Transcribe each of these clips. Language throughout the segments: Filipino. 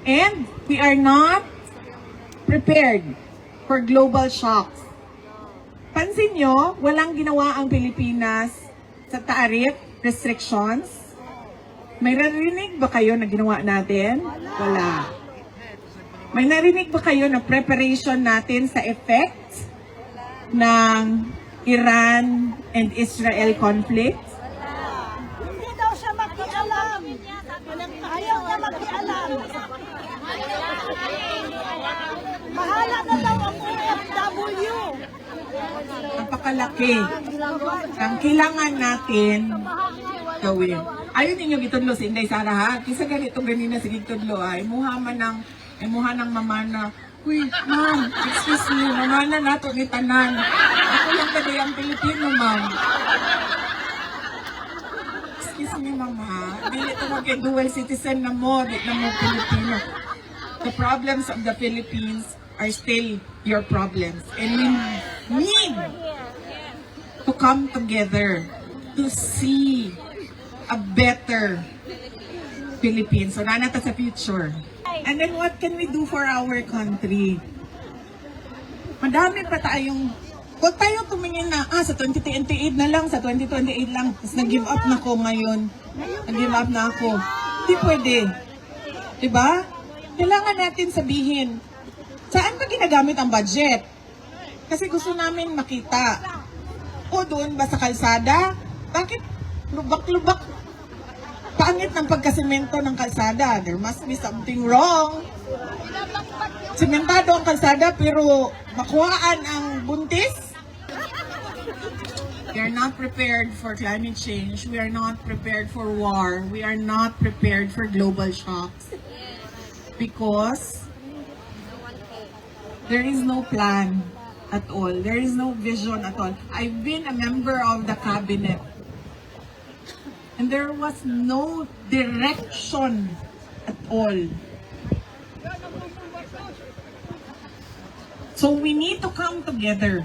And we are not prepared for global shocks. Pansin nyo, walang ginawa ang Pilipinas sa tariff restrictions. May narinig ba kayo na ginawa natin? Wala. May narinig ba kayo na preparation natin sa effect ng Iran and Israel conflict? Hindi daw siya makialam. Ayaw niya makialam. Bahala na daw ang OFW. Napakalaki ang kailangan natin gawin. Ayun ninyong itudlo si Inday Sara ha. Kisa ganito ganina sige itudlo ay muha ng mama na, uy, ma'am, excuse me, mamana nato ni tanan. Ako lang kada yung Pilipino, ma'am. Excuse me, mama. Dili ito mag-dual citizen na mo, di na mo Pilipino. The problems of the Philippines are still your problems. And we need to come together to see a better Philippines. So, nanata sa future. And then what can we do for our country? Madami pa tayong, huwag tayo tumingin na, sa 2028 na lang, sa 2028 lang, tapos nag-give up na ko ngayon. Nag-give up na ako. Hindi pwede. Diba? Kailangan natin sabihin, saan ba ginagamit ang budget? Kasi gusto namin makita. O doon ba sa kalsada? Bakit lubak-lubak? Pangit ng pagkasemento ng kalsada. There must be something wrong. Sementado ang kalsada pero makuhaan ang buntis. We are not prepared for climate change. We are not prepared for war. We are not prepared for global shocks. Because there is no plan at all. There is no vision at all. I've been a member of the cabinet. And there was no direction at all. So we need to come together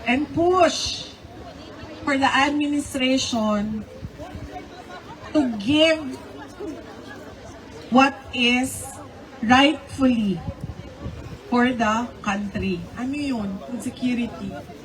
and push for the administration to give what is rightfully for the country. Ano yun? Food security.